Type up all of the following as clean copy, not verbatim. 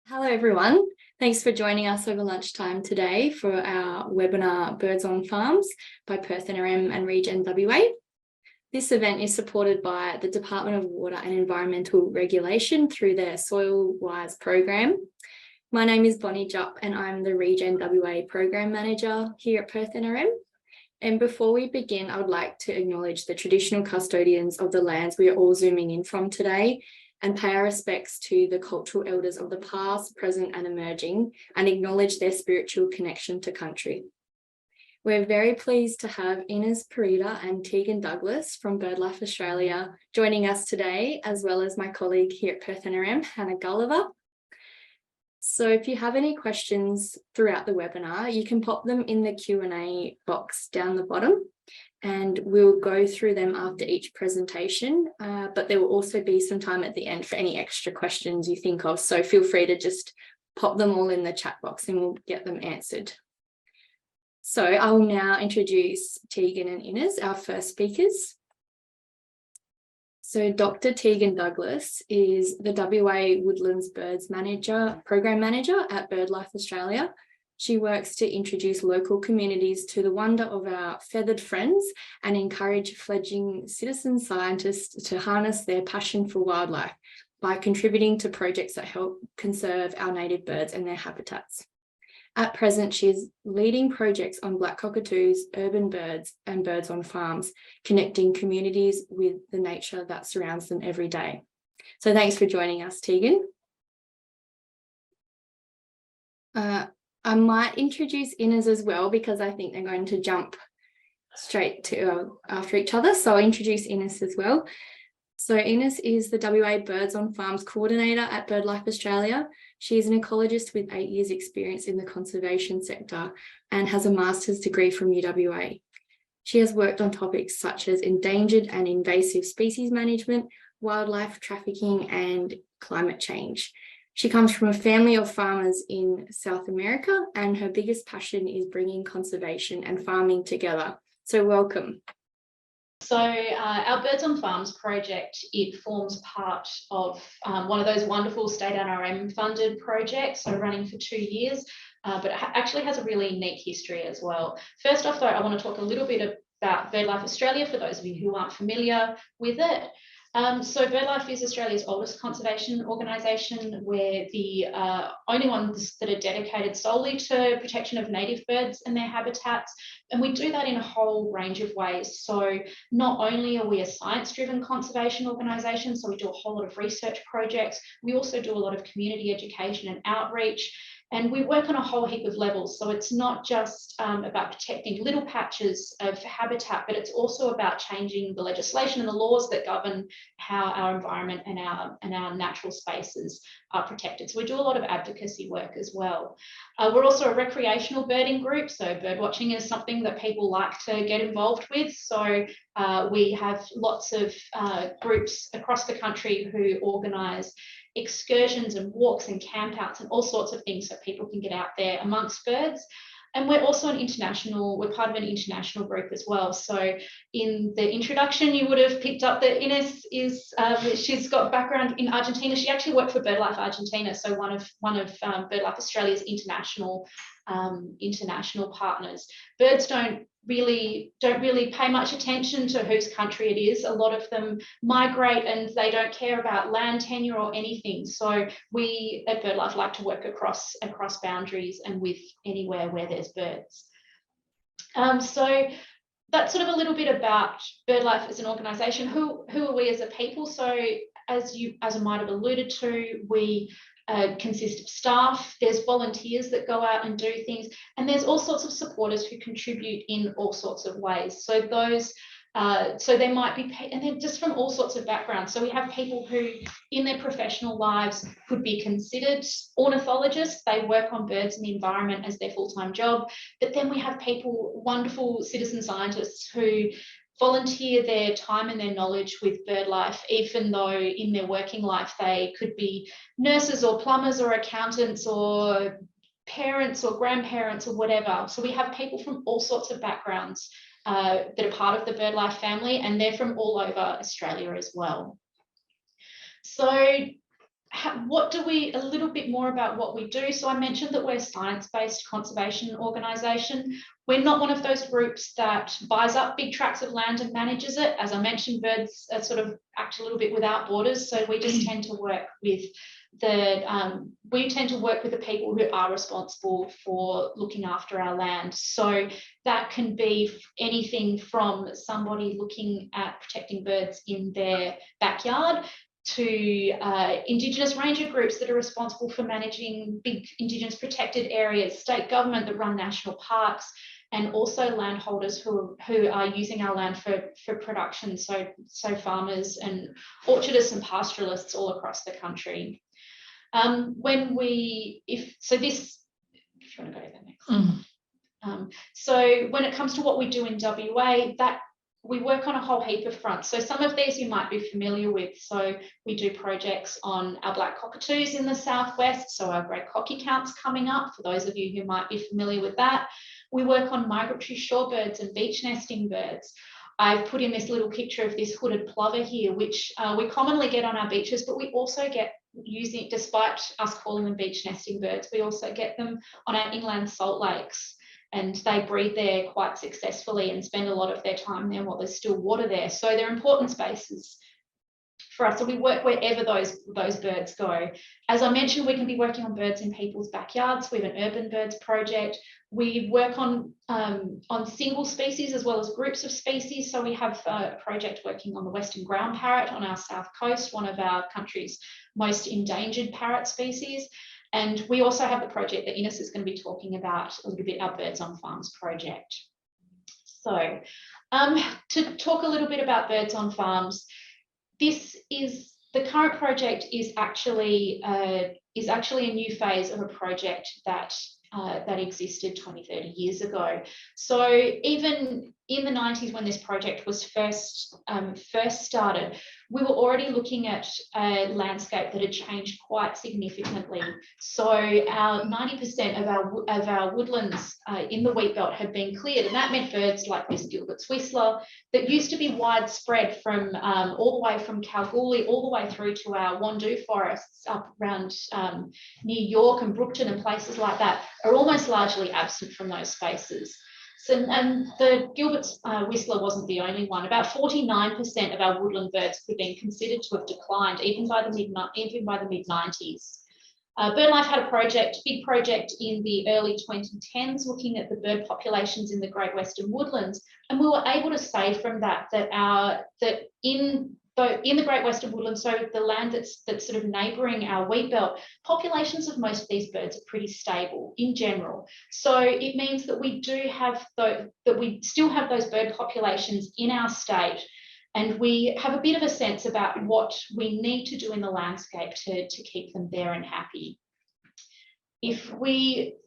Hello everyone, thanks for joining us over lunchtime today for our webinar Birds on Farms by Perth NRM and RegenWA. This event is supported by the Department of Water and Environmental Regulation through their Soil Wise program. My name is Bonnie Jupp and I'm the RegenWA Program Manager here at Perth NRM. And before we begin, I would like to acknowledge the traditional custodians of the lands we are all zooming in from today and pay our respects to the cultural elders of the past, present and emerging, and acknowledge their spiritual connection to country. We're very pleased to have Ines, Pereda and Tegan Douglas from BirdLife Australia joining us today, as well as my colleague here at Perth NRM, Hannah Gulliver. So if you have any questions throughout the webinar, you can pop them in the Q&A box down the bottom, and we'll go through them after each presentation, but there will also be some time at the end for any extra questions you think of, so feel free to just pop them all in the chat box and we'll get them answered. So I will now introduce Tegan and Ines, our first speakers. So Dr. Tegan Douglas is the WA Woodlands Birds Program Manager at BirdLife Australia. She works to introduce local communities to the wonder of our feathered friends and encourage fledgling citizen scientists to harness their passion for wildlife by contributing to projects that help conserve our native birds and their habitats. At present, she is leading projects on black cockatoos, urban birds, and birds on farms, connecting communities with the nature that surrounds them every day. So thanks for joining us, Tegan. I might introduce Ines as well, because I think they're going to jump straight to after each other. So I'll introduce Ines as well. So Ines is the WA Birds on Farms Coordinator at BirdLife Australia. She is an ecologist with 8 years experience in the conservation sector and has a master's degree from UWA. She has worked on topics such as endangered and invasive species management, wildlife trafficking, and climate change. She comes from a family of farmers in South America, and her biggest passion is bringing conservation and farming together. So welcome. So our Birds on Farms project, it forms part of one of those wonderful state NRM funded projects, so running for 2 years, but it actually has a really neat history as well. First off though, I want to talk a little bit about BirdLife Australia for those of you who aren't familiar with it. So BirdLife is Australia's oldest conservation organisation. We're the only ones that are dedicated solely to protection of native birds and their habitats. And we do that in a whole range of ways. So not only are we a science-driven conservation organisation, so we do a whole lot of research projects, we also do a lot of community education and outreach. And we work on a whole heap of levels. So it's not just about protecting little patches of habitat, but it's also about changing the legislation and the laws that govern how our environment and our natural spaces are protected. So we do a lot of advocacy work as well. We're also a recreational birding group. So bird watching is something that people like to get involved with. So we have lots of groups across the country who organise excursions and walks and campouts and all sorts of things so people can get out there amongst birds. And we're also we're part of an international group as well. So in the introduction, you would have picked up that Ines is, she's got background in Argentina. She actually worked for BirdLife Argentina, so one of BirdLife Australia's international partners. Birds don't really pay much attention to whose country it is. A lot of them migrate and they don't care about land tenure or anything. So we at BirdLife like to work across boundaries and with anywhere where there's birds. So that's sort of a little bit about BirdLife as an organisation. Who are we as a people? So as I might have alluded to, we consist of staff, there's volunteers that go out and do things, and there's all sorts of supporters who contribute in all sorts of ways. So those, so they might be, and they're just from all sorts of backgrounds. So we have people who in their professional lives could be considered ornithologists. They work on birds and the environment as their full-time job. But then we have people, wonderful citizen scientists who volunteer their time and their knowledge with BirdLife, even though in their working life they could be nurses or plumbers or accountants or parents or grandparents or whatever. So we have people from all sorts of backgrounds that are part of the BirdLife family, and they're from all over Australia as well. So a little bit more about what we do. So I mentioned that we're a science-based conservation organisation. We're not one of those groups that buys up big tracts of land and manages it. As I mentioned, birds are sort of act a little bit without borders. So we just tend to work with the people who are responsible for looking after our land. So that can be anything from somebody looking at protecting birds in their backyard to Indigenous ranger groups that are responsible for managing big Indigenous protected areas, state government that run national parks, and also landholders who are using our land for production, so farmers and orchardists and pastoralists all across the country. If you want to go to the next. So when it comes to what we do in WA, that we work on a whole heap of fronts. So some of these you might be familiar with. So we do projects on our black cockatoos in the southwest. So our grey cocky count's coming up, for those of you who might be familiar with that. We work on migratory shorebirds and beach nesting birds. I've put in this little picture of this hooded plover here, which we commonly get on our beaches, but we also get using, despite us calling them beach nesting birds, we also get them on our inland salt lakes. And they breed there quite successfully and spend a lot of their time there while there's still water there. So they're important spaces for us. So we work wherever those birds go. As I mentioned, we can be working on birds in people's backyards. We have an urban birds project. We work on single species as well as groups of species. So we have a project working on the western ground parrot on our south coast, one of our country's most endangered parrot species. And we also have the project that Ines is going to be talking about a little bit, our Birds on Farms project. So to talk a little bit about Birds on Farms, the current project is actually a new phase of a project that existed 20, 30 years ago. So even in the 90s, when this project was first started, we were already looking at a landscape that had changed quite significantly. So our 90% of our woodlands in the wheat belt had been cleared, and that meant birds like this Gilbert's whistler that used to be widespread from all the way from Kalgoorlie all the way through to our Wandoo forests up around near York and Brookton and places like that, are almost largely absent from those spaces. So, and the Gilbert's whistler wasn't the only one. About 49% of our woodland birds could have been considered to have declined, even by the mid-90s. BirdLife had a big project in the early 2010s, looking at the bird populations in the Great Western Woodlands, and we were able to say from that in the Great Western Woodlands, so the land that's sort of neighbouring our wheat belt, populations of most of these birds are pretty stable in general. So it means that we still have those bird populations in our state, and we have a bit of a sense about what we need to do in the landscape to keep them there and happy.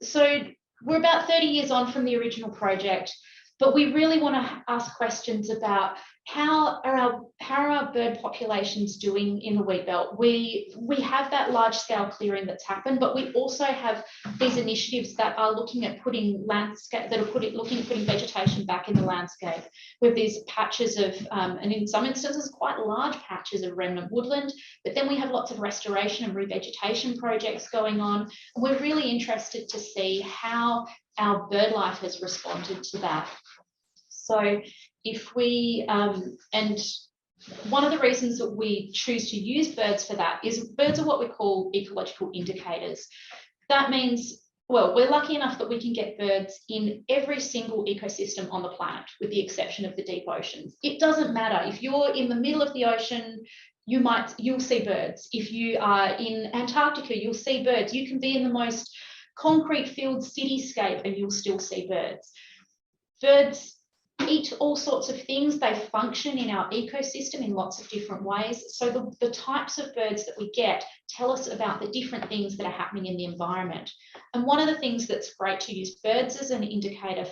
So we're about 30 years on from the original project, but we really want to ask questions about how are our bird populations doing in the wheat belt. We have that large scale clearing that's happened, but we also have these initiatives that are looking at putting vegetation back in the landscape. We have these patches of, and in some instances quite large patches of remnant woodland, but then we have lots of restoration and revegetation projects going on. And we're really interested to see how our BirdLife has responded to that. So if we, and one of the reasons that we choose to use birds for that is birds are what we call ecological indicators. That means, well, we're lucky enough that we can get birds in every single ecosystem on the planet, with the exception of the deep oceans. It doesn't matter. If you're in the middle of the ocean, you'll see birds. If you are in Antarctica, you'll see birds. You can be in the most concrete filled cityscape and you'll still see birds. Birds eat all sorts of things. They function in our ecosystem in lots of different ways. So the types of birds that we get tell us about the different things that are happening in the environment. And one of the things that's great to use birds as an indicator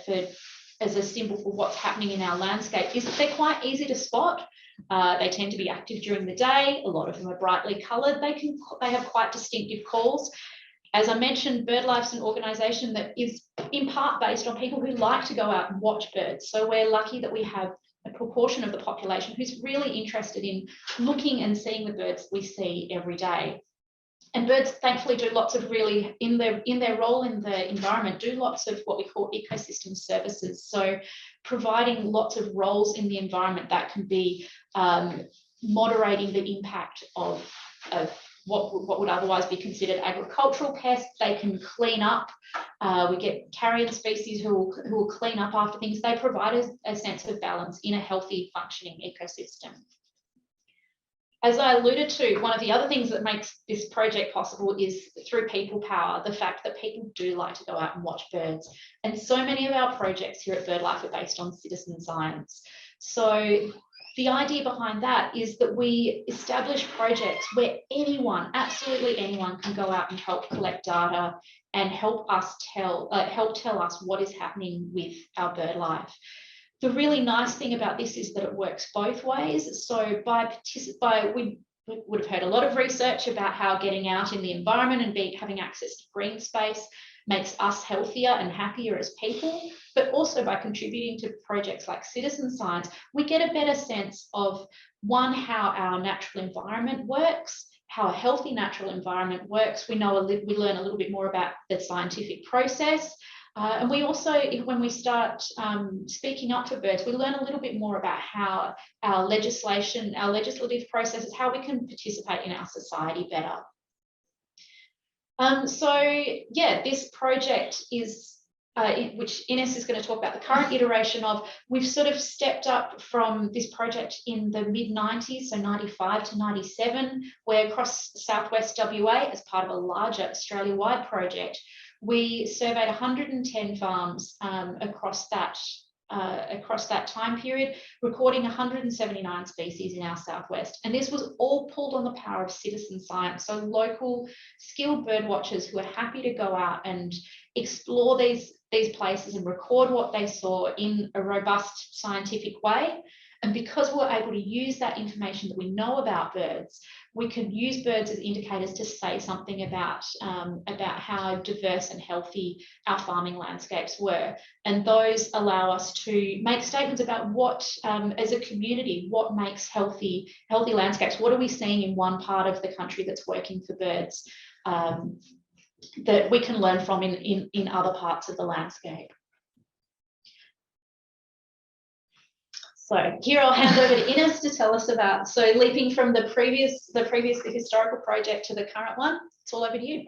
as a symbol for what's happening in our landscape is that they're quite easy to spot. They tend to be active during the day. A lot of them are brightly coloured. They have quite distinctive calls. As I mentioned, BirdLife's an organisation that is in part based on people who like to go out and watch birds. So we're lucky that we have a proportion of the population who's really interested in looking and seeing the birds we see every day. And birds thankfully do lots of really, in their role in the environment, do lots of what we call ecosystem services. So providing lots of roles in the environment that can be moderating the impact of what would otherwise be considered agricultural pests. They can clean up. We get carrion species who will clean up after things. They provide a sense of balance in a healthy, functioning ecosystem. As I alluded to, one of the other things that makes this project possible is through people power, the fact that people do like to go out and watch birds. And so many of our projects here at BirdLife are based on citizen science. So the idea behind that is that we establish projects where anyone, absolutely anyone, can go out and help collect data and help tell us what is happening with our bird life. The really nice thing about this is that it works both ways. So we would have heard a lot of research about how getting out in the environment and having access to green space makes us healthier and happier as people, but also by contributing to projects like citizen science, we get a better sense of, one, how our natural environment works, how a healthy natural environment works. We learn a little bit more about the scientific process. And we also, when we start speaking up for birds, we learn a little bit more about how our legislative processes, how we can participate in our society better. So yeah, this project is, which Ines is going to talk about the current iteration of, we've sort of stepped up from this project in the mid-90s, so 95 to 97, where across southwest WA, as part of a larger Australia-wide project, we surveyed 110 farms across that time period, recording 179 species in our southwest. And this was all pulled on the power of citizen science. So local skilled bird watchers who are happy to go out and explore these places and record what they saw in a robust scientific way. And because we're able to use that information that we know about birds, we can use birds as indicators to say something about how diverse and healthy our farming landscapes were. And those allow us to make statements about what, as a community, what makes healthy landscapes. What are we seeing in one part of the country that's working for birds that we can learn from in other parts of the landscape? So here I'll hand over to Ines to tell us about, so leaping from the previous historical project to the current one. It's all over to you.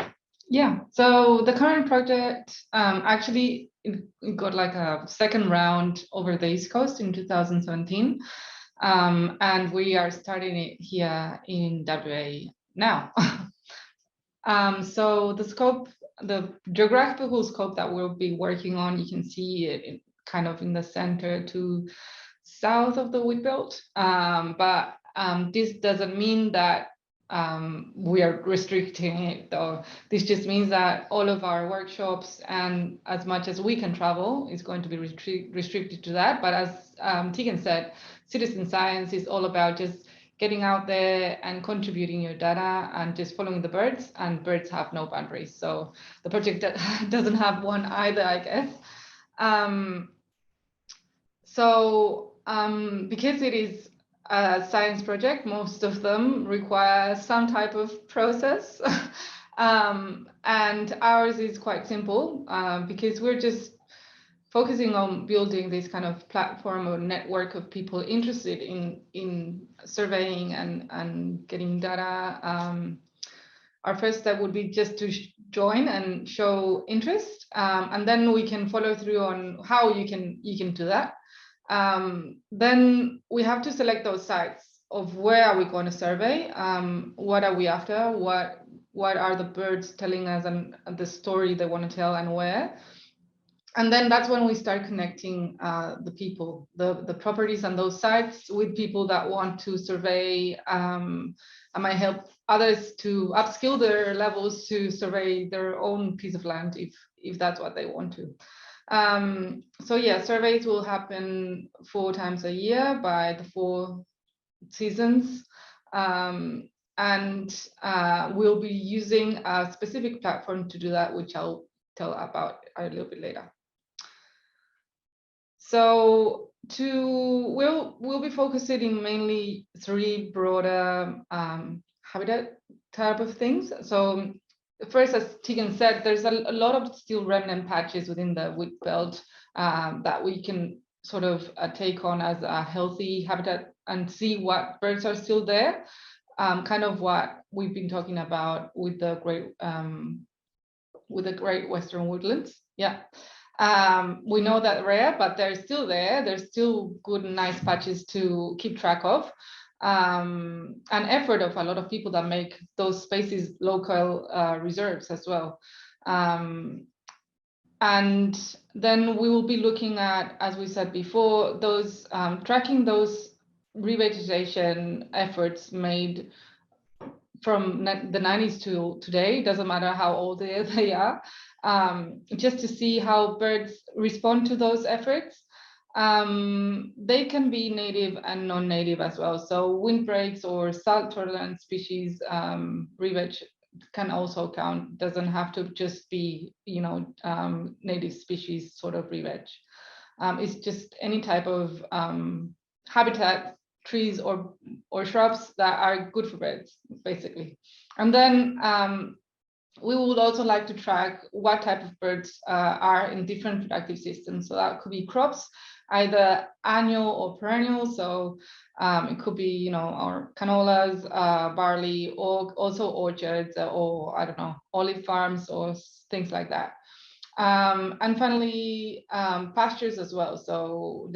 Yeah, so the current project actually got like a second round over the East Coast in 2017. And we are starting it here in WA now. So the scope, the geographical scope that we'll be working on, you can see it kind of in the center to south of the wheat belt, but this doesn't mean that we are restricting it, or this just means that all of our workshops and as much as we can travel is going to be restricted to that. But as Tegan said, citizen science is all about just getting out there and contributing your data and just following the birds, and birds have no boundaries. So the project doesn't have one either, I guess. Because it is a science project, most of them require some type of process. And ours is quite simple because we're just focusing on building this kind of platform or network of people interested in surveying and getting data. Our first step would be just to join and show interest, and then we can follow through on how you can do that. Then we have to select those sites of where are we going to survey, what are we after, what are the birds telling us and the story they want to tell and where. And then that's when we start connecting the people, the properties and those sites with people that want to survey. I might help others to upskill their levels to survey their own piece of land if that's what they want to. So yeah, surveys will happen 4 times a year by the 4 seasons. And we'll be using a specific platform to do that, which I'll tell about a little bit later. So we'll be focusing in mainly 3 broader habitat type of things. So first, as Tegan said, there's a lot of still remnant patches within the wheat belt that we can sort of take on as a healthy habitat and see what birds are still there. Kind of what we've been talking about with the Great Western Woodlands. Yeah. We know that rare, but they're still there. There's still good and nice patches to keep track of. An effort of a lot of people that make those spaces local reserves as well. And then we will be looking at, as we said before, those tracking those revegetation efforts made from the 90s to today. Doesn't matter how old they are, just to see how birds respond to those efforts. They can be native and non-native as well. So windbreaks or salt tolerant species re-veg can also count. Doesn't have to just be, you know, native species sort of re-veg. It's just any type of habitat, trees or shrubs that are good for birds, basically. And then we would also like to track what type of birds are in different productive systems. So that could be crops, either annual or perennial. So it could be, you know, our canolas, barley, or also orchards, or I don't know, olive farms or things like that. And finally, pastures as well. So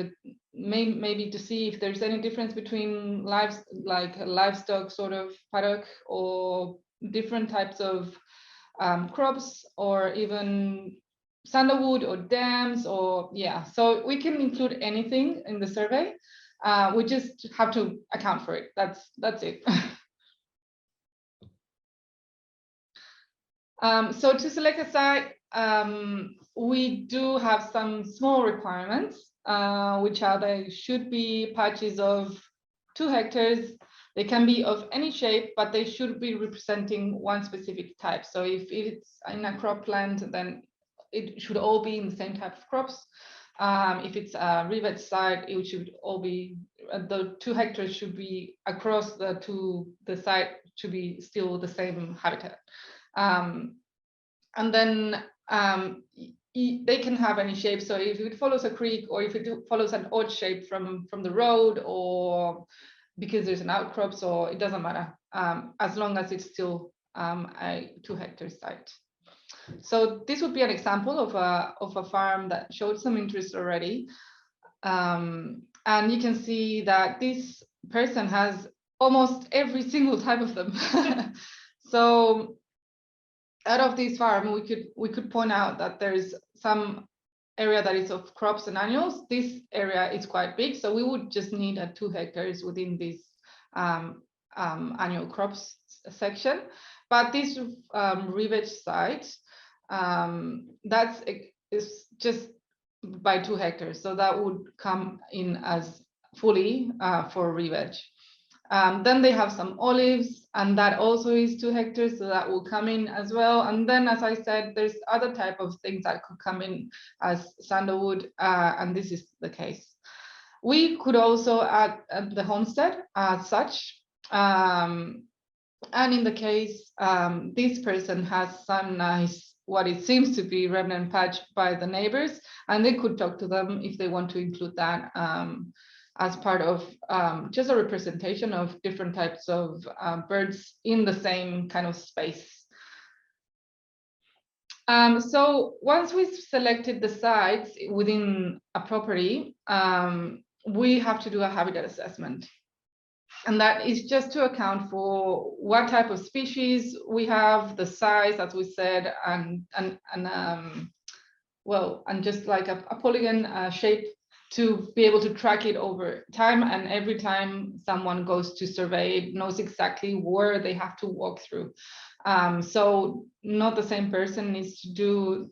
maybe to see if there's any difference between livestock sort of paddock or different types of crops, or even sandalwood or dams, or yeah. So we can include anything in the survey. We just have to account for it. That's it. So to select a site, we do have some small requirements, which are they should be patches of 2 hectares. They can be of any shape, but they should be representing one specific type. So if it's in a cropland, then it should all be in the same type of crops. If it's a re-veg site, it should all be, the 2 hectares should be across the site should be still the same habitat. And then they can have any shape. So if it follows a creek, or if it follows an odd shape from the road, or because there's an outcrop, so it doesn't matter, as long as it's still a 2 hectare site. So this would be an example of a farm that showed some interest already. And you can see that this person has almost every single type of them. So out of this farm, we could point out that there's some area that is of crops and annuals. This area is quite big, so we would just need 2 hectares within this annual crops section. But this re-veg site, is just by 2 hectares, so that would come in as fully for re-veg. Then they have some olives, and that also is 2 hectares, so that will come in as well. And then, as I said, there's other type of things that could come in as sandalwood, and this is the case. We could also add the homestead as such. And in the case, this person has some nice, what it seems to be remnant patch by the neighbors, and they could talk to them if they want to include that as part of just a representation of different types of birds in the same kind of space. So once we've selected the sites within a property, we have to do a habitat assessment. And that is just to account for what type of species we have, the size, as we said, and just like a polygon shape, to be able to track it over time. And every time someone goes to survey, it knows exactly where they have to walk through. So not the same person needs to do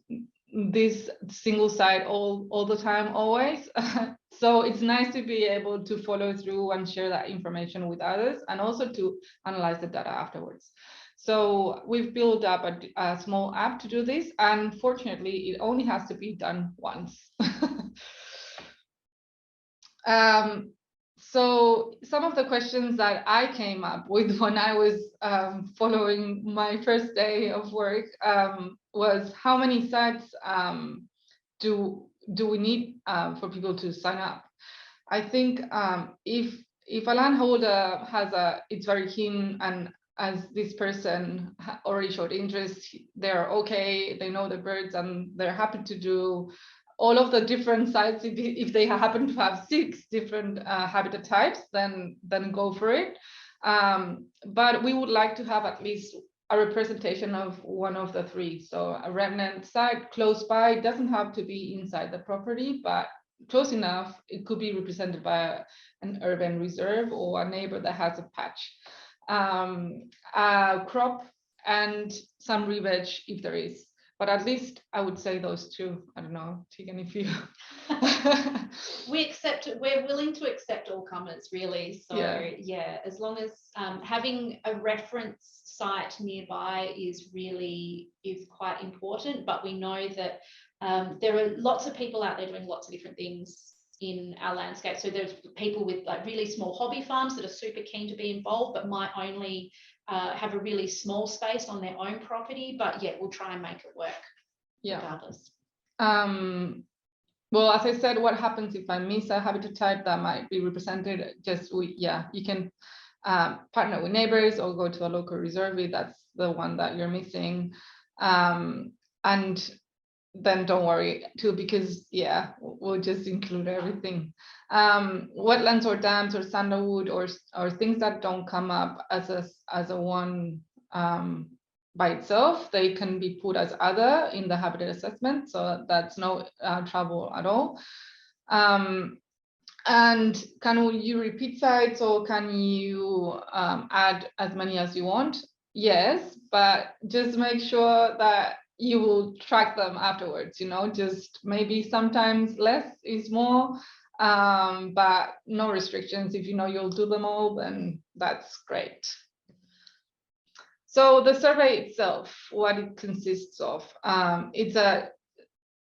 this single site all the time, always. So it's nice to be able to follow through and share that information with others, and also to analyze the data afterwards. So we've built up a small app to do this, and fortunately, it only has to be done once. So some of the questions that I came up with when I was following my first day of work was how many sites do we need for people to sign up? I think if a landholder it's very keen, and as this person already showed interest, they're okay, they know the birds, and they're happy to do all of the different sites. If they happen to have 6 different habitat types, then go for it. But we would like to have at least a representation of one of the 3. So a remnant site close by. It doesn't have to be inside the property, but close enough. It could be represented by an urban reserve or a neighbor that has a patch. A crop and some re-veg if there is. But at least I would say those 2. I don't know, Tegan, if you... We're willing to accept all comers, really. So yeah, as long as having a reference site nearby is quite important. But we know that there are lots of people out there doing lots of different things in our landscape. So there's people with like really small hobby farms that are super keen to be involved, but might only have a really small space on their own property. But yeah, we'll try and make it work regardless. Well, as I said, what happens if I miss a habitat type that might be represented? You can partner with neighbors or go to a local reserve if that's the one that you're missing. And then don't worry too, because we'll just include everything. Wetlands or dams or sandalwood or things that don't come up as a one by itself, they can be put as other in the habitat assessment, so that's no trouble at all. And can you repeat sites, or can you add as many as you want? Yes, but just make sure that you will track them afterwards, just maybe sometimes less is more, but no restrictions. If you'll do them all, then that's great. So the survey itself, what it consists of,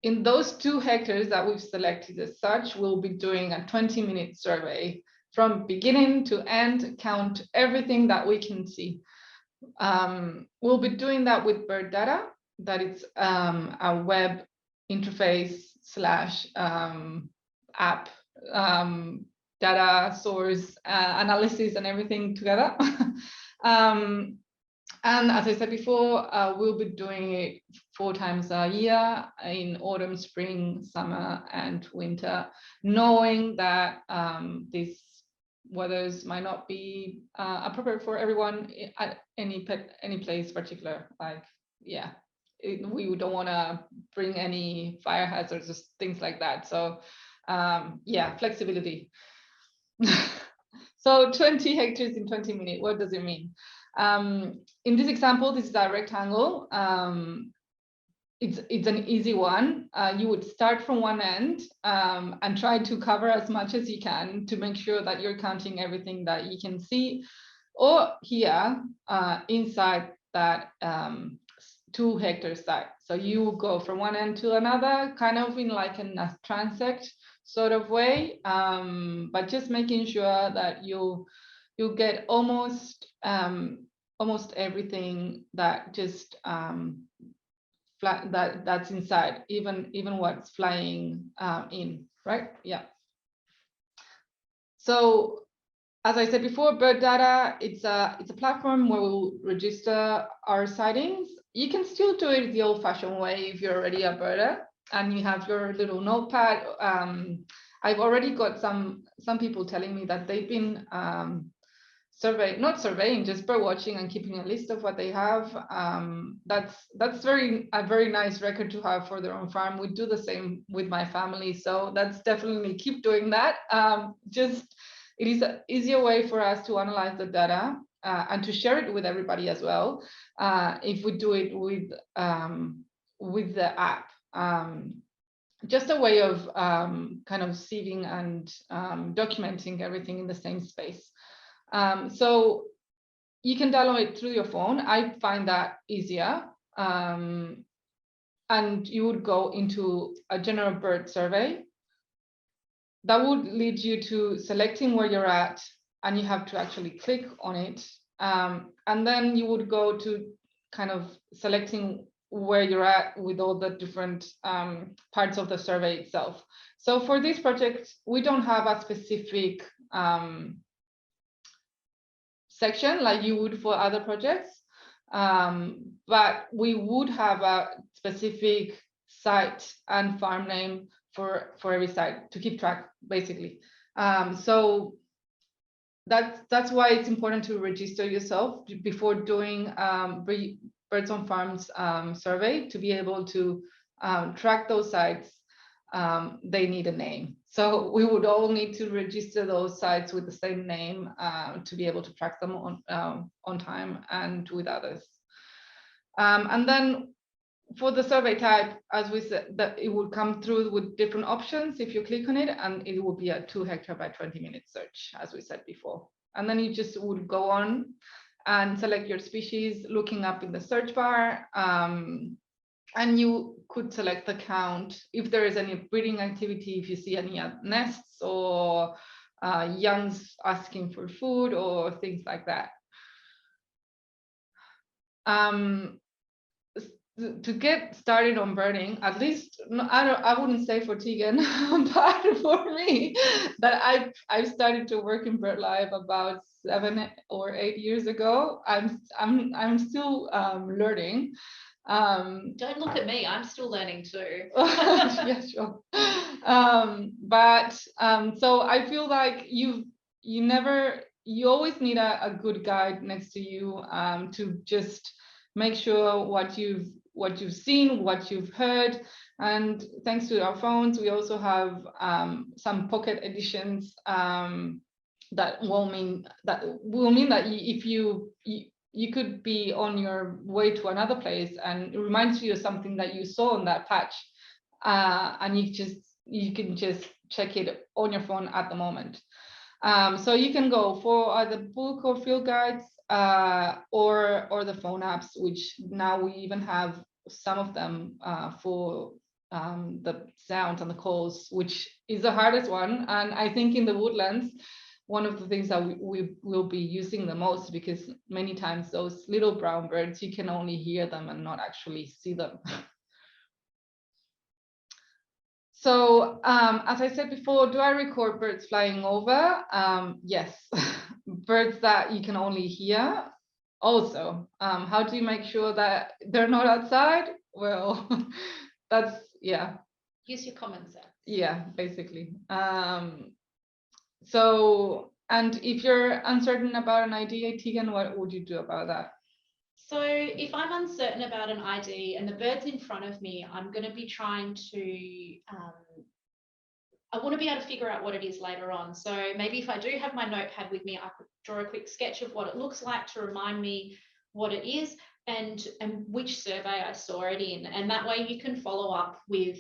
in those 2 hectares that we've selected as such, we'll be doing a 20-minute survey from beginning to end, count everything that we can see. We'll be doing that with bird data. That it's a web interface / app data source analysis and everything together. And as I said before, we'll be doing it 4 times a year in autumn, spring, summer, and winter, knowing that these weathers might not be appropriate for everyone at any place particular. We don't want to bring any fire hazards or things like that. So flexibility. So 20 hectares in 20 minutes, what does it mean? In this example, this is a rectangle. It's an easy one. You would start from one end and try to cover as much as you can to make sure that you're counting everything that you can see. Or here, inside that 2 hectare site. So you go from one end to another, kind of in like a transect sort of way, but just making sure that you get almost everything that just that's inside, even what's flying in, right? Yeah. So as I said before, bird data, it's a platform where we'll register our sightings. You can still do it the old-fashioned way if you're already a birder and you have your little notepad. I've already got some people telling me that they've been not surveying, just bird watching and keeping a list of what they have. That's a very nice record to have for their own farm. We do the same with my family, so that's definitely, keep doing that. It is an easier way for us to analyze the data and to share it with everybody as well. If we do it with the app, just a way of kind of sieving and documenting everything in the same space. So you can download it through your phone. I find that easier. And you would go into a general bird survey. that would lead you to selecting where you're at, and you have to actually click on it. And then you would go to kind of selecting where you're at with all the different parts of the survey itself. So for this project, we don't have a specific section like you would for other projects, but we would have a specific site and farm name for every site to keep track, basically. So that's why it's important to register yourself before doing Birds on Farms survey, to be able to track those sites. They need a name. So we would all need to register those sites with the same name to be able to track them on time and with others. And then for the survey type, as we said, that it will come through with different options if you click on it, and it will be a 2 hectare by 20-minute search, as we said before. And then you just would go on and select your species, looking up in the search bar, and you could select the count if there is any breeding activity, if you see any nests or youngs asking for food or things like that. To get started on birding, at least I wouldn't say for Tegan, but for me, that I've started to work in BirdLife about 7 or 8 years ago. I'm still learning. Don't look at me, I'm still learning too. Yeah, sure. So I feel like you always need a good guide next to you to just make sure what you've seen, what you've heard. And thanks to our phones, we also have some pocket editions that will mean that if you could be on your way to another place and it reminds you of something that you saw on that patch, and you can just check it on your phone at the moment. So you can go for either book or field guides, or the phone apps, which now we even have some of them for the sounds and the calls, which is the hardest one. And I think in the woodlands, one of the things that we will be using the most, because many times those little brown birds, you can only hear them and not actually see them. So as I said before, do I record birds flying over? Yes. Birds that you can only hear also. How do you make sure that they're not outside? Well, that's, yeah. Use your common sense. Yeah, basically. So, and if you're uncertain about an idea, Tegan, what would you do about that? So if I'm uncertain about an ID and the bird's in front of me, I'm going to be trying to, I want to be able to figure out what it is later on. So maybe if I do have my notepad with me, I could draw a quick sketch of what it looks like to remind me what it is and which survey I saw it in. And that way you can follow up with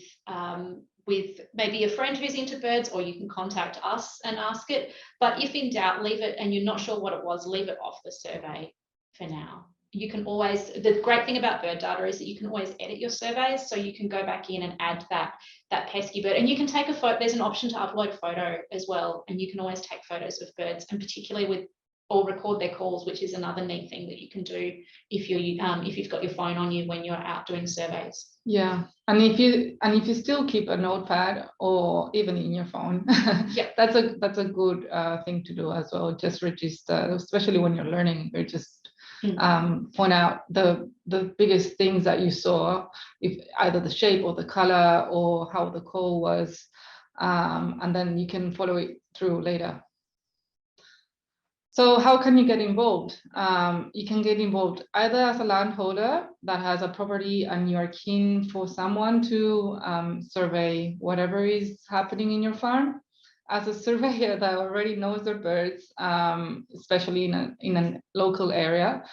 maybe a friend who's into birds, or you can contact us and ask it. But if in doubt, leave it, and you're not sure what it was, leave it off the survey for now. You can always, the great thing about bird data is that you can always edit your surveys, so you can go back in and add that pesky bird, and you can take a photo. There's an option to upload a photo as well, and you can always take photos of birds, and particularly or record their calls, which is another neat thing that you can do if you've got your phone on you when you're out doing surveys. Yeah, and if you still keep a notepad or even in your phone, yeah, that's a good thing to do as well. Just register, especially when you're learning. You're just point out the biggest things that you saw, if either the shape or the color or how the call was, and then you can follow it through later. So how can you get involved? You can get involved either as a landholder that has a property and you are keen for someone to survey whatever is happening in your farm, as a surveyor that already knows their birds, especially in a local area,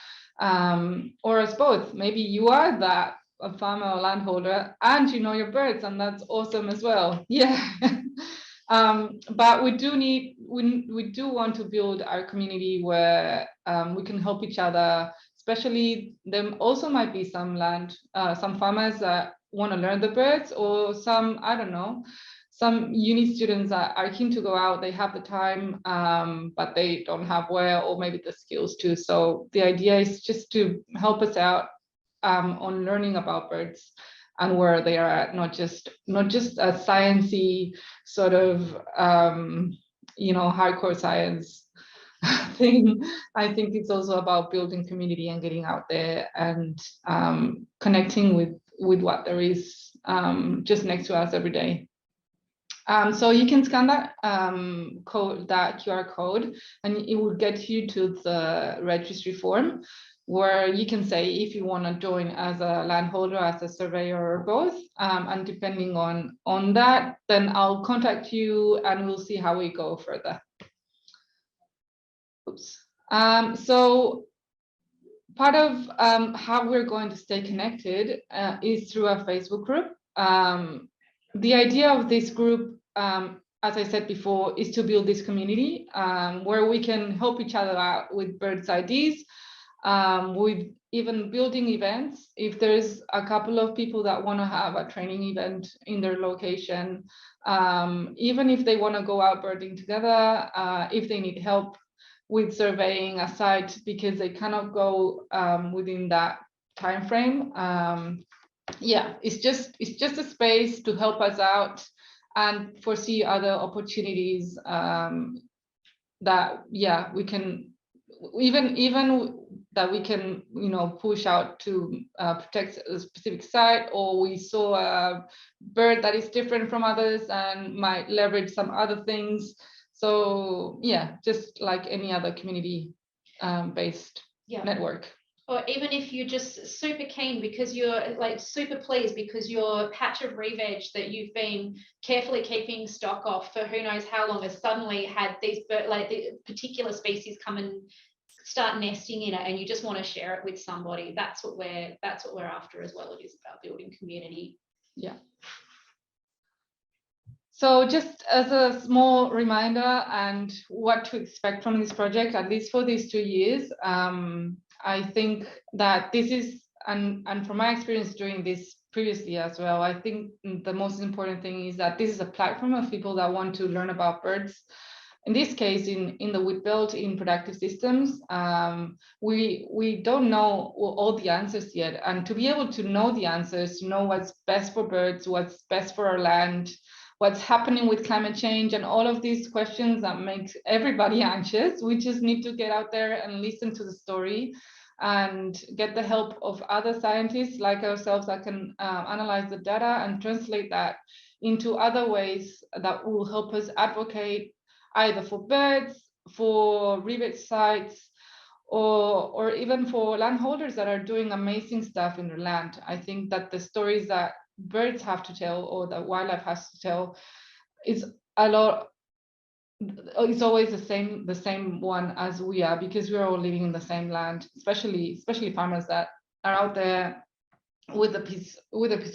or as both. Maybe you are that a farmer or landholder and you know your birds, and that's awesome as well. Yeah. But we do want to build our community where we can help each other. Especially, there also might be some farmers that want to learn the birds, or some some uni students are keen to go out, they have the time, but they don't have where, or maybe the skills too. So the idea is just to help us out on learning about birds and where they are at, not just a sciencey sort of hardcore science thing. I think it's also about building community and getting out there and connecting with what there is just next to us every day. So you can scan that that QR code, and it will get you to the registry form, where you can say if you want to join as a landholder, as a surveyor, or both. And depending on that, then I'll contact you and we'll see how we go further. Oops. So part of how we're going to stay connected is through a Facebook group. The idea of this group, as I said before, is to build this community where we can help each other out with birds IDs, with even building events. If there's a couple of people that want to have a training event in their location, even if they want to go out birding together, if they need help with surveying a site because they cannot go within that time frame. Yeah, it's just a space to help us out and foresee other opportunities that, yeah, we can even that we can push out to protect a specific site, or we saw a bird that is different from others and might leverage some other things. So yeah, just like any other community based network. Or even if you're just super keen because you're like super pleased because your patch of re-veg that you've been carefully keeping stock of for who knows how long has suddenly had these the particular species come and start nesting in it, and you just want to share it with somebody. That's what we're after as well. It is about building community. Yeah. So just as a small reminder and what to expect from this project, at least for these 2 years, I think that this is, and from my experience doing this previously as well, I think the most important thing is that this is a platform of people that want to learn about birds. In this case, in the wheat belt, in productive systems, we don't know all the answers yet. And to be able to know the answers, to know what's best for birds, what's best for our land, what's happening with climate change, and all of these questions that make everybody anxious, we just need to get out there and listen to the story and get the help of other scientists like ourselves that can analyze the data and translate that into other ways that will help us advocate either for birds, for re-veg sites, or even for landholders that are doing amazing stuff in their land. I think that the stories that birds have to tell, or that wildlife has to tell, is a lot. It's always the same one as we are, because we're all living in the same land, especially farmers that are out there with a piece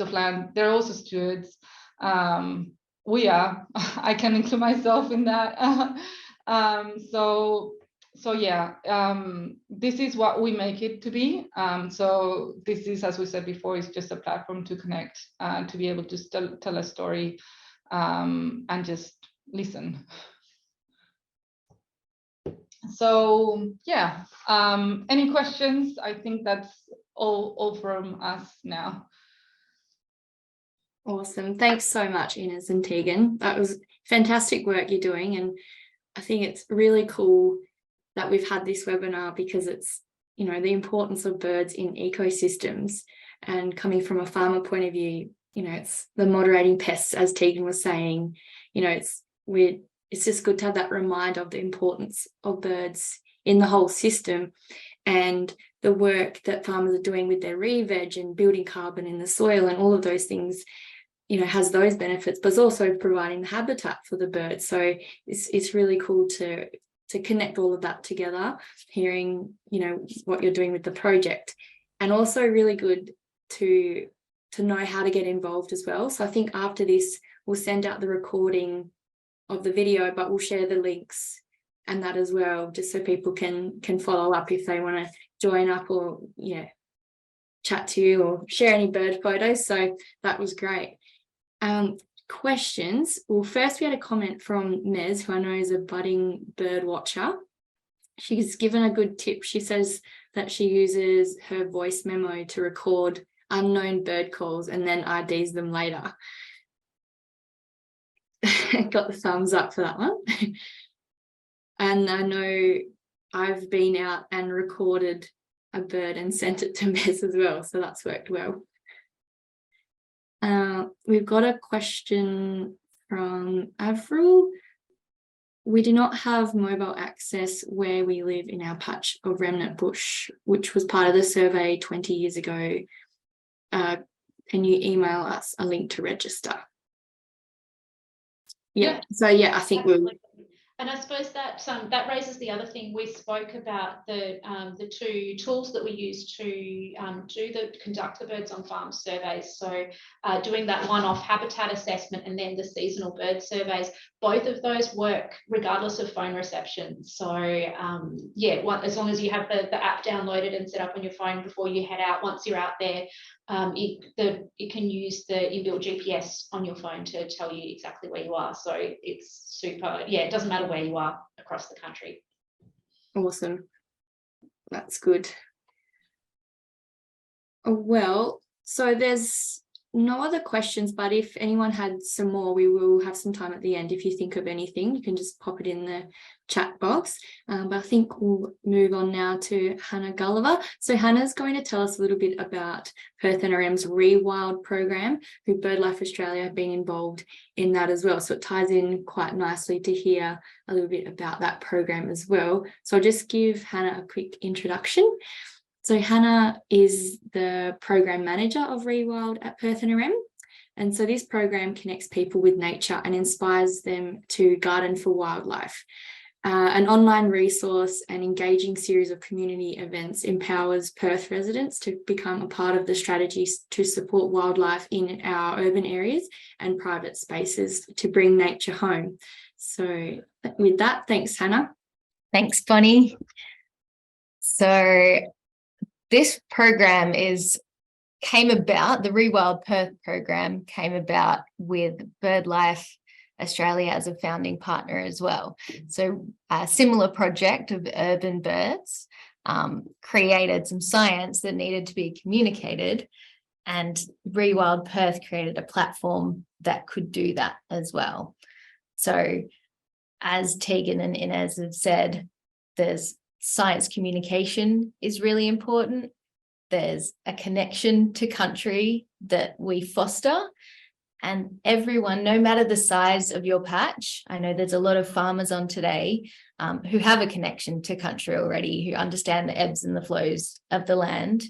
of land. They're also stewards. We are. I can include myself in that. So yeah, this is what we make it to be. So this is, as we said before, is just a platform to connect, to be able to tell a story, and just listen. So yeah, any questions? I think that's all from us now. Awesome. Thanks so much, Ines and Tegan. That was fantastic work you're doing. And I think it's really cool that we've had this webinar, because it's, the importance of birds in ecosystems, and coming from a farmer point of view, it's the moderating pests, as Tegan was saying, it's just good to have that reminder of the importance of birds in the whole system, and the work that farmers are doing with their re-veg and building carbon in the soil and all of those things, has those benefits, but it's also providing the habitat for the birds. So it's really cool to connect all of that together, hearing, what you're doing with the project, and also really good to know how to get involved as well. So I think after this, we'll send out the recording of the video, but we'll share the links and that as well, just so people can follow up if they want to join up, or chat to you or share any bird photos. So that was great. questions. Well, first we had a comment from Ines, who I know is a budding bird watcher. She's given a good tip. She says that she uses her voice memo to record unknown bird calls and then IDs them later. Got the thumbs up for that one. And I know I've been out and recorded a bird and sent it to Mez as well, so that's worked well. We've got a question from Avril. We do not have mobile access where we live in our patch of remnant bush, which was part of the survey 20 years ago. Can you email us a link to register? Yeah. So yeah, I think we'll. And I suppose that that raises the other thing. We spoke about the two tools that we use to conduct the birds on farm surveys. So doing that one-off habitat assessment and then the seasonal bird surveys. Both of those work regardless of phone reception. So yeah, as long as you have the app downloaded and set up on your phone before you head out, once you're out there, it can use the inbuilt GPS on your phone to tell you exactly where you are. So it's super, yeah, it doesn't matter where you are across the country. Awesome. That's good. Well, so there's no other questions, but if anyone had some more, we will have some time at the end. If you think of anything, you can just pop it in the chat box. But I think we'll move on now to Hannah Gulliver. So Hannah's going to tell us a little bit about Perth NRM's ReWild program, who BirdLife Australia have been involved in that as well. So it ties in quite nicely to hear a little bit about that program as well. So I'll just give Hannah a quick introduction. So Hannah is the program manager of ReWild at Perth NRM. And so this program connects people with nature and inspires them to garden for wildlife. An online resource and engaging series of community events empowers Perth residents to become a part of the strategies to support wildlife in our urban areas and private spaces to bring nature home. So with that, thanks, Hannah. Thanks, Bonnie. So this program came about, the ReWild Perth program came about with BirdLife Australia as a founding partner as well. So a similar project of urban birds created some science that needed to be communicated, and ReWild Perth created a platform that could do that as well. So as Tegan and Ines have said, there's science communication is really important. There's a connection to country that we foster, and everyone, no matter the size of your patch, I know there's a lot of farmers on today who have a connection to country already, who understand the ebbs and the flows of the land.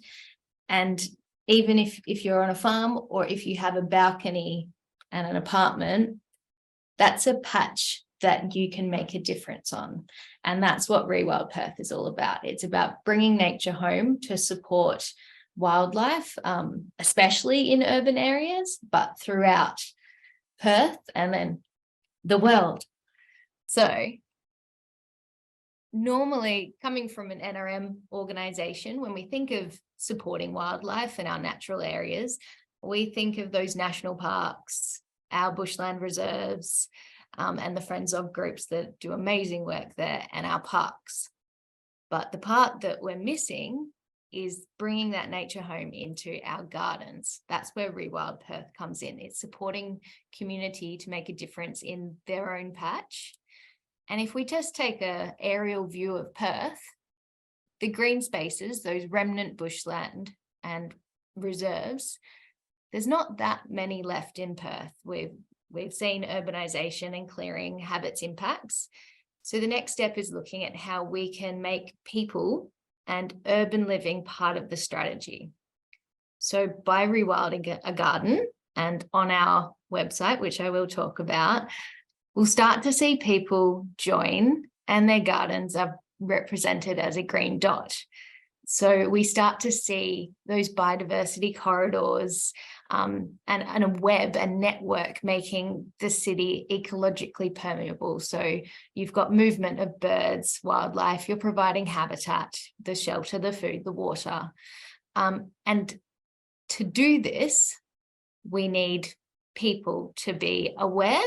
And even if you're on a farm or if you have a balcony and an apartment, that's a patch that you can make a difference on. And that's what ReWild Perth is all about. It's about bringing nature home to support wildlife, especially in urban areas, but throughout Perth and then the world. So normally, coming from an NRM organisation, when we think of supporting wildlife in our natural areas, we think of those national parks, our bushland reserves, and the Friends of groups that do amazing work there, and our parks. But the part that we're missing is bringing that nature home into our gardens. That's where ReWild Perth comes in. It's supporting community to make a difference in their own patch. And if we just take an aerial view of Perth, the green spaces, those remnant bushland and reserves, there's not that many left in Perth. We've seen urbanisation and clearing have its impacts. So the next step is looking at how we can make people and urban living part of the strategy. So by rewilding a garden, and on our website, which I will talk about, we'll start to see people join and their gardens are represented as a green dot. So we start to see those biodiversity corridors and a web and network making the city ecologically permeable. So you've got movement of birds, wildlife, you're providing habitat, the shelter, the food, the water. And to do this, we need people to be aware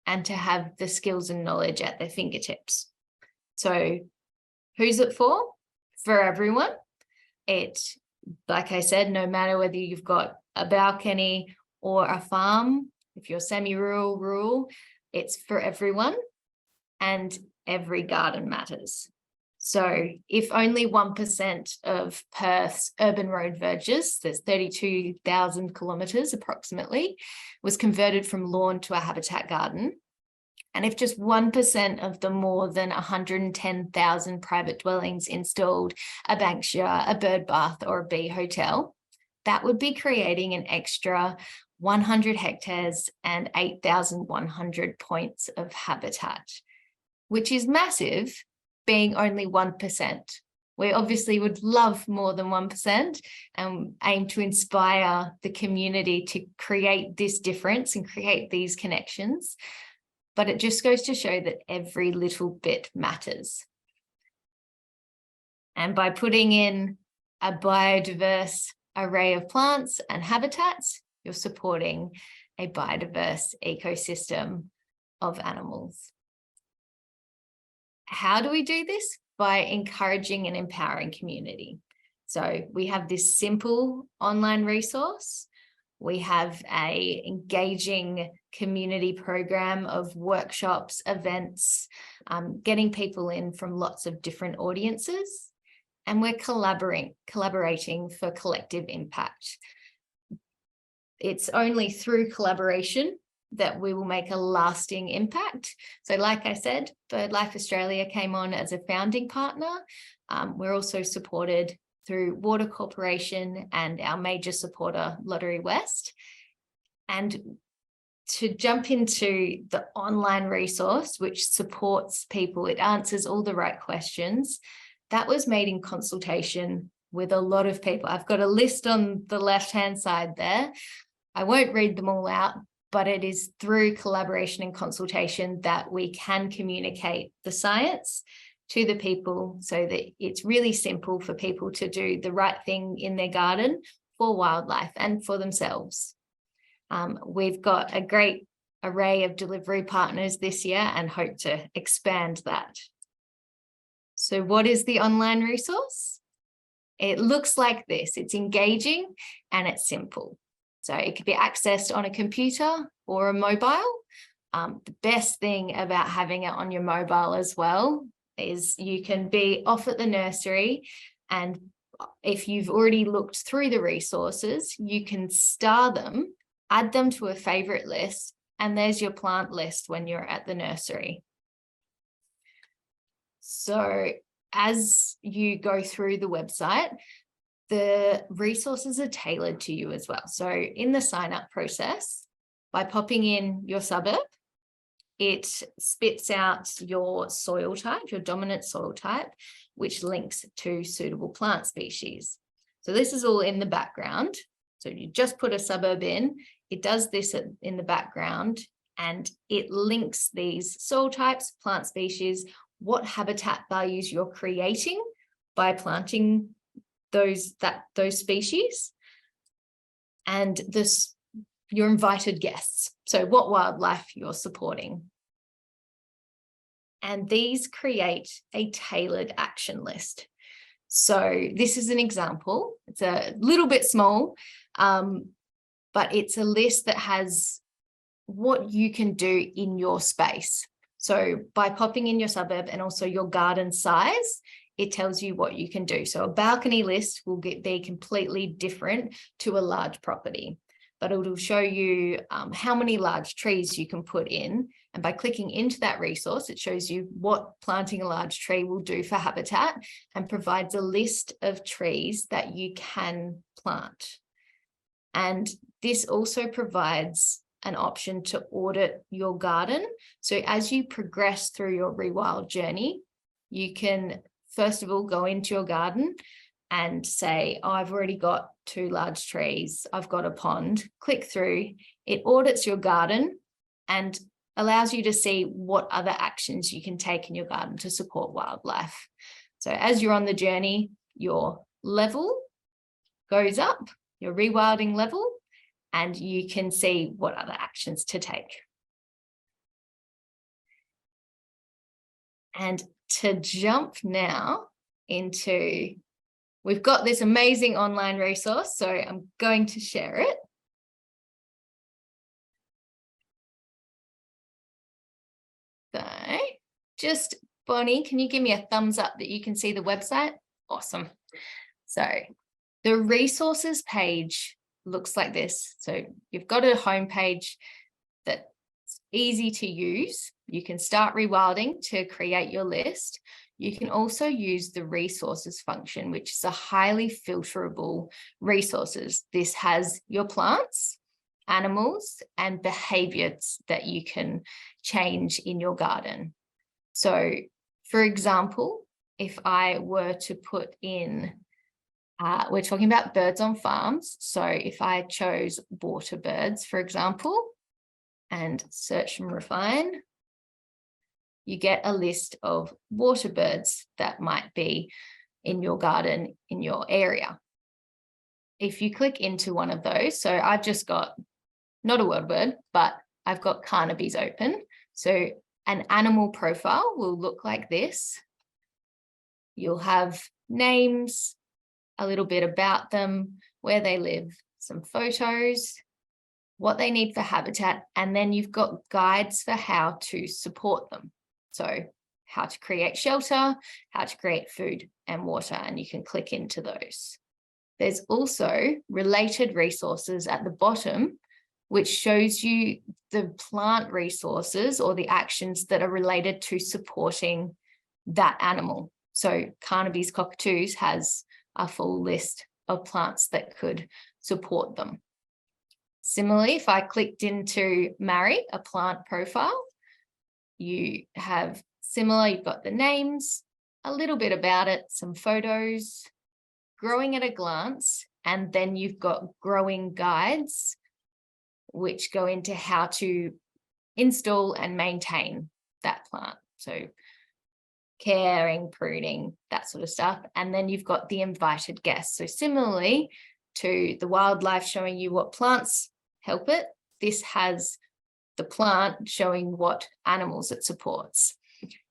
and to have the skills and knowledge at their fingertips. So who's it for? For everyone. It, like I said, no matter whether you've got a balcony or a farm, if you're semi-rural, rural, it's for everyone, and every garden matters. So if only 1% of Perth's urban road verges, there's 32,000 kilometres approximately, was converted from lawn to a habitat garden, and if just 1% of the more than 110,000 private dwellings installed a Banksia, a bird bath, or a bee hotel, that would be creating an extra 100 hectares and 8,100 points of habitat, which is massive, being only 1%. We obviously would love more than 1% and aim to inspire the community to create this difference and create these connections. But it just goes to show that every little bit matters. And by putting in a biodiverse array of plants and habitats, you're supporting a biodiverse ecosystem of animals. How do we do this? By encouraging and empowering community. So we have this simple online resource. We have an engaging community program of workshops, events, getting people in from lots of different audiences. And we're collaborating for collective impact. It's only through collaboration that we will make a lasting impact. So like I said, BirdLife Australia came on as a founding partner. We're also supported through Water Corporation and our major supporter, Lottery West. And to jump into the online resource, which supports people, it answers all the right questions. That was made in consultation with a lot of people. I've got a list on the left-hand side there. I won't read them all out, but it is through collaboration and consultation that we can communicate the science to the people so that it's really simple for people to do the right thing in their garden for wildlife and for themselves. We've got a great array of delivery partners this year and hope to expand that. So what is the online resource? It looks like this. It's engaging and it's simple. So it could be accessed on a computer or a mobile. The best thing about having it on your mobile as well is you can be off at the nursery, and if you've already looked through the resources, you can star them, add them to a favorite list, and there's your plant list when you're at the nursery. So as you go through the website, the resources are tailored to you as well. So in the sign up process, by popping in your suburb, it spits out your soil type, your dominant soil type, which links to suitable plant species. So this is all in the background. So you just put a suburb in, it does this in the background, and it links these soil types, plant species, what habitat values you're creating by planting those species, and your invited guests. So what wildlife you're supporting. And these create a tailored action list. So this is an example. It's a little bit small, but it's a list that has what you can do in your space. So by popping in your suburb and also your garden size, it tells you what you can do. So a balcony list will be completely different to a large property, but it will show you how many large trees you can put in. And by clicking into that resource, it shows you what planting a large tree will do for habitat and provides a list of trees that you can plant. And this also provides an option to audit your garden. So as you progress through your ReWild journey, you can first of all go into your garden and say, oh, I've already got 2 large trees, I've got a pond. Click through, it audits your garden and allows you to see what other actions you can take in your garden to support wildlife. So as you're on the journey, your level goes up, your rewilding level, and you can see what other actions to take. And to jump now into, we've got this amazing online resource, so I'm going to share it. So just, Bonnie, can you give me a thumbs up that you can see the website? Awesome. So the resources page looks like this. So you've got a homepage that's easy to use. You can start rewilding to create your list. You can also use the resources function, which is a highly filterable resources. This has your plants, animals, and behaviors that you can change in your garden. So, for example, if I were to put in, we're talking about birds on farms. So if I chose water birds, for example, and search and refine, you get a list of water birds that might be in your garden, in your area. If you click into one of those, so I've just got, not a word bird, but I've got carnabies open. So an animal profile will look like this. You'll have names, a little bit about them, where they live, some photos, what they need for habitat, and then you've got guides for how to support them. So how to create shelter, how to create food and water, and you can click into those. There's also related resources at the bottom, which shows you the plant resources or the actions that are related to supporting that animal. So Carnaby's Cockatoos has a full list of plants that could support them. Similarly, if I clicked into Marry, a plant profile, you have similar, you've got the names, a little bit about it, some photos, growing at a glance, and then you've got growing guides, which go into how to install and maintain that plant. So caring, pruning, that sort of stuff. And then you've got the invited guests. So similarly to the wildlife showing you what plants help it, this has the plant showing what animals it supports.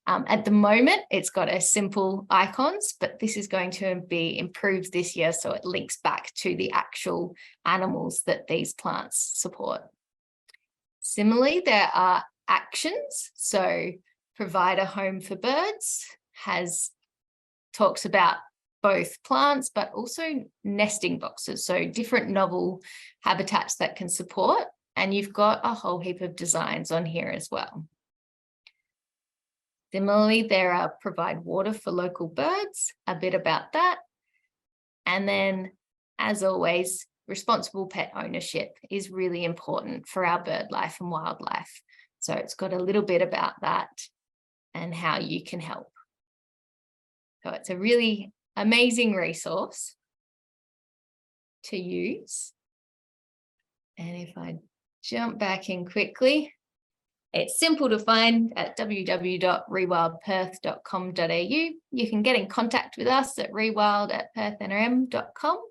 At the moment, it's got a simple icons, but this is going to be improved this year, so it links back to the actual animals that these plants support. Similarly, there are actions. So provide a home for birds talks about both plants, but also nesting boxes. So different novel habitats that can support. And you've got a whole heap of designs on here as well. Similarly, there are provide water for local birds, a bit about that. And then, as always, responsible pet ownership is really important for our bird life and wildlife. So it's got a little bit about that and how you can help. So it's a really amazing resource to use. And if I jump back in quickly, it's simple to find at www.rewildperth.com.au. You can get in contact with us at rewild@perthnrm.com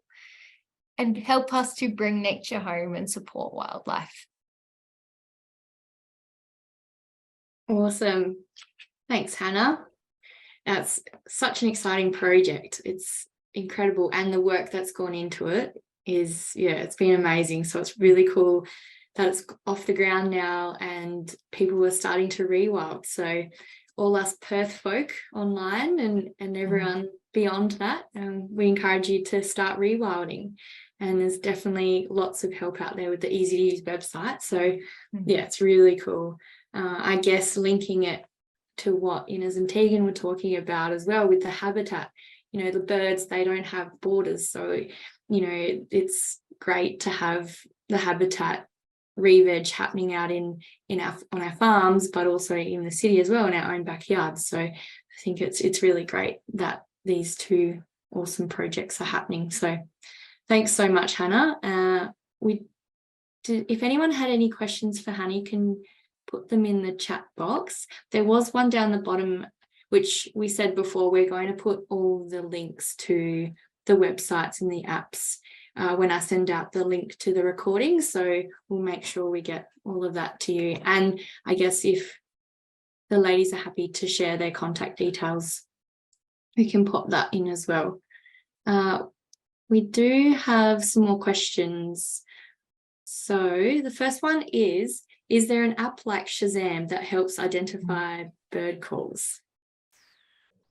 and help us to bring nature home and support wildlife. Awesome. Thanks, Hannah. That's such an exciting project. It's incredible. And the work that's gone into it is, it's been amazing. So it's really cool that it's off the ground now and people are starting to rewild. So all us Perth folk online and everyone beyond that, we encourage you to start rewilding. And there's definitely lots of help out there with the easy to use website. So it's really cool. I guess linking it to what Ines and Tegan were talking about as well with the habitat, the birds, they don't have borders. So, it's great to have the habitat re-veg happening out on our farms, but also in the city as well, in our own backyards. So I think it's really great that these two awesome projects are happening. So thanks so much, Hannah. If anyone had any questions for Hannah, you can put them in the chat box. There was one down the bottom, which we said before, we're going to put all the links to the websites and the apps when I send out the link to the recording. So we'll make sure we get all of that to you. And I guess if the ladies are happy to share their contact details, we can pop that in as well. We do have some more questions. So the first one is there an app like Shazam that helps identify bird calls?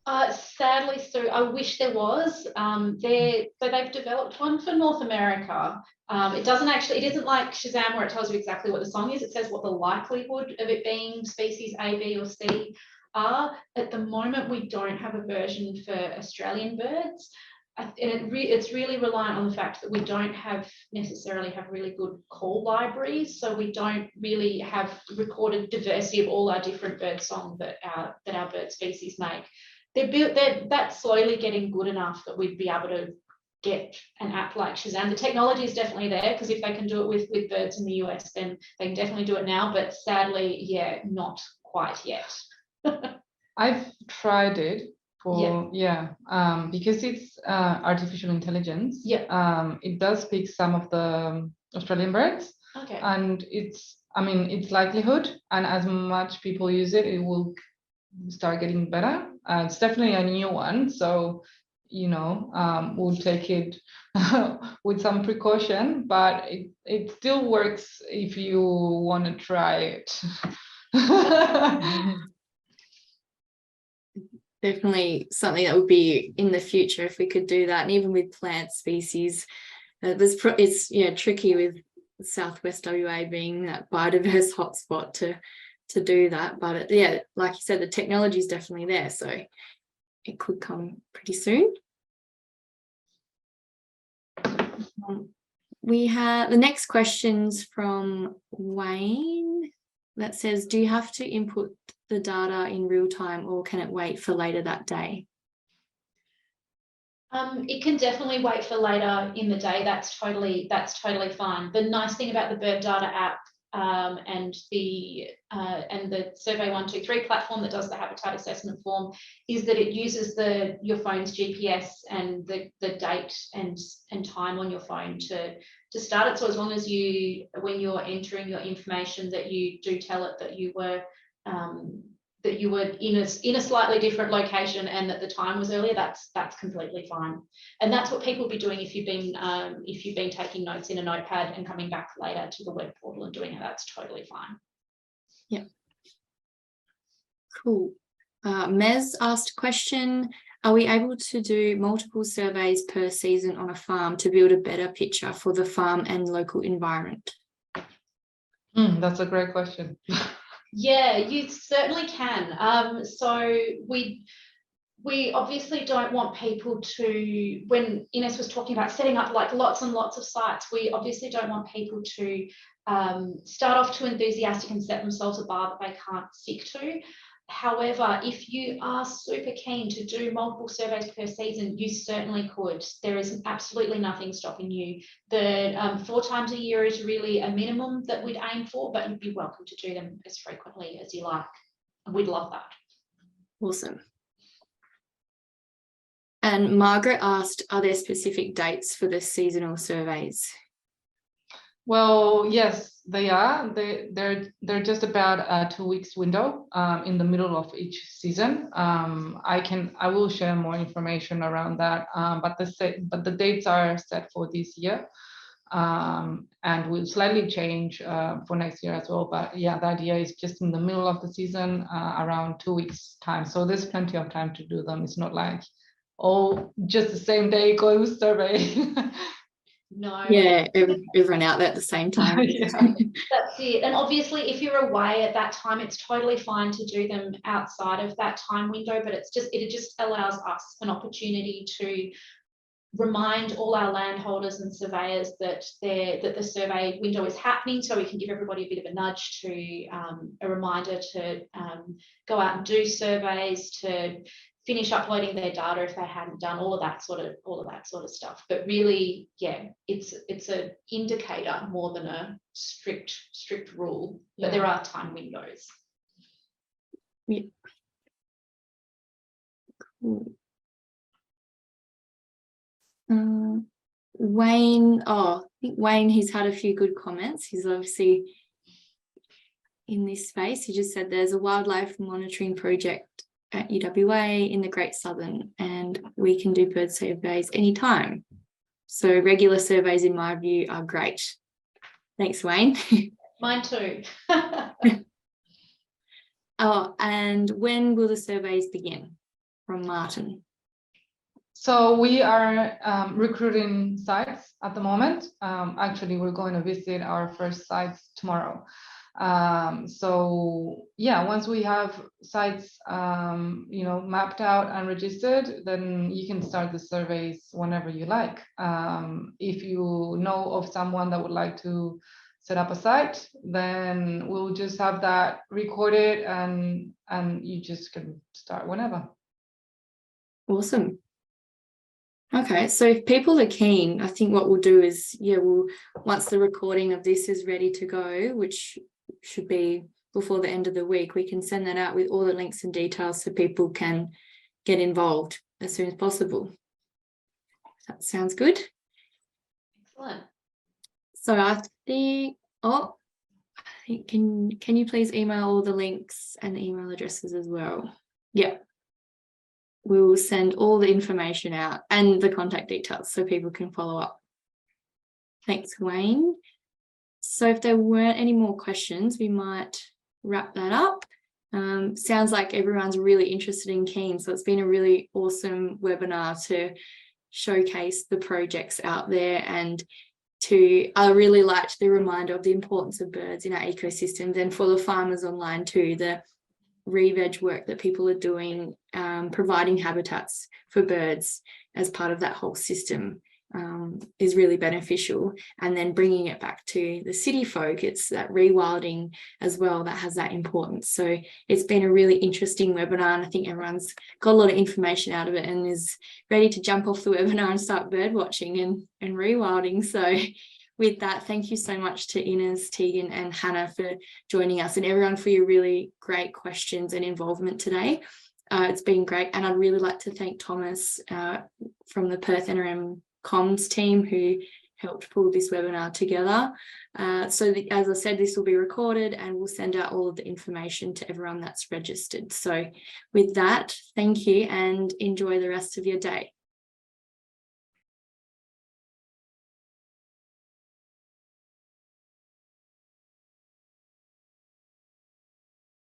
Sadly, Sue, I wish there was. So they've developed one for North America. It isn't like Shazam where it tells you exactly what the song is. It says what the likelihood of it being species A, B, or C are. At the moment, we don't have a version for Australian birds. And it's really reliant on the fact that we don't necessarily have really good call libraries, so we don't really have recorded diversity of all our different bird song that our bird species make. That's slowly getting good enough that we'd be able to get an app like Shazam. The technology is definitely there, because if they can do it with birds in the US, then they can definitely do it now, but sadly, yeah, not quite yet. I've tried it because it's artificial intelligence. It does pick some of the Australian birds. Okay. And it's likelihood, and as much people use it, it will start getting better. It's definitely a new one, so we'll take it with some precaution, but it still works if you want to try it. Definitely something that would be in the future if we could do that. And even with plant species, it's tricky with Southwest WA being that biodiverse hotspot to do that. But like you said, the technology is definitely there, so it could come pretty soon. We have the next questions from Wayne that says, do you have to input the data in real time, or can it wait for later that day? It can definitely wait for later in the day. That's totally fine. The nice thing about the Bird Data app and the Survey 123 platform that does the habitat assessment form is that it uses your phone's GPS and the date and time on your phone to start it. So as long as when you're entering your information, that you do tell it that you were in a slightly different location and that the time was earlier, that's completely fine. And that's what people will be doing if you've been taking notes in a notepad and coming back later to the web portal and doing it. That's totally fine. Yeah. Cool. Mez asked a question. Are we able to do multiple surveys per season on a farm to build a better picture for the farm and local environment? That's a great question. Yeah, you certainly can. So we obviously don't want people to, when Ines was talking about setting up like lots and lots of sites, we obviously don't want people to start off too enthusiastic and set themselves a bar that they can't stick to. However, if you are super keen to do multiple surveys per season, you certainly could. There is absolutely nothing stopping you. The 4 times a year is really a minimum that we'd aim for, but you'd be welcome to do them as frequently as you like. We'd love that. Awesome. And Margaret asked, are there specific dates for the seasonal surveys? Well, yes, they are. They're just about a 2 weeks window in the middle of each season. I will share more information around that, but the dates are set for this year, and will slightly change for next year as well. But yeah, the idea is just in the middle of the season, around 2 weeks time. So there's plenty of time to do them. It's not like just the same day go survey. No. Yeah, everyone out there at the same time. Yeah. That's it. And obviously, if you're away at that time, it's totally fine to do them outside of that time window, but it just allows us an opportunity to remind all our landholders and surveyors that the survey window is happening, so we can give everybody a bit of a nudge to a reminder to go out and do surveys, to finish uploading their data if they hadn't done all of that sort of stuff. But really, yeah, it's an indicator more than a strict rule. But Yeah. there are time windows. Yeah. Cool. Wayne, I think Wayne, he's had a few good comments. He's obviously in this space. He just said there's a wildlife monitoring project at UWA in the Great Southern, and we can do bird surveys anytime. So regular surveys, in my view, are great. Thanks, Wayne. Mine too. Oh, and when will the surveys begin? From Martin. So we are recruiting sites at the moment. Actually, we're going to visit our first sites tomorrow. So yeah, once we have sites, mapped out and registered, then you can start the surveys whenever you like. If you know of someone that would like to set up a site, then we'll just have that recorded, and you just can start whenever. Awesome. Okay, so if people are keen, I think what we'll do is, once the recording of this is ready to go, which should be before the end of the week, we can send that out with all the links and details so people can get involved as soon as possible. That sounds good. Excellent. So I think, can you please email all the links and email addresses as well? Yeah. We will send all the information out and the contact details so people can follow up. Thanks, Wayne. So if there weren't any more questions, we might wrap that up. Sounds like everyone's really interested and keen. So it's been a really awesome webinar to showcase the projects out there, and I really liked the reminder of the importance of birds in our ecosystems, and for the farmers online too, the re-veg work that people are doing, providing habitats for birds as part of that whole system is really beneficial. And then bringing it back to the city folk, it's that rewilding as well that has that importance. So it's been a really interesting webinar, and I think everyone's got a lot of information out of it and is ready to jump off the webinar and start bird watching and rewilding. So with that, thank you so much to Ines, Tegan and Hannah for joining us, and everyone for your really great questions and involvement today. It's been great. And I'd really like to thank Thomas from the Perth NRM comms team who helped pull this webinar together. As I said, this will be recorded and we'll send out all of the information to everyone that's registered. So with that, thank you and enjoy the rest of your day.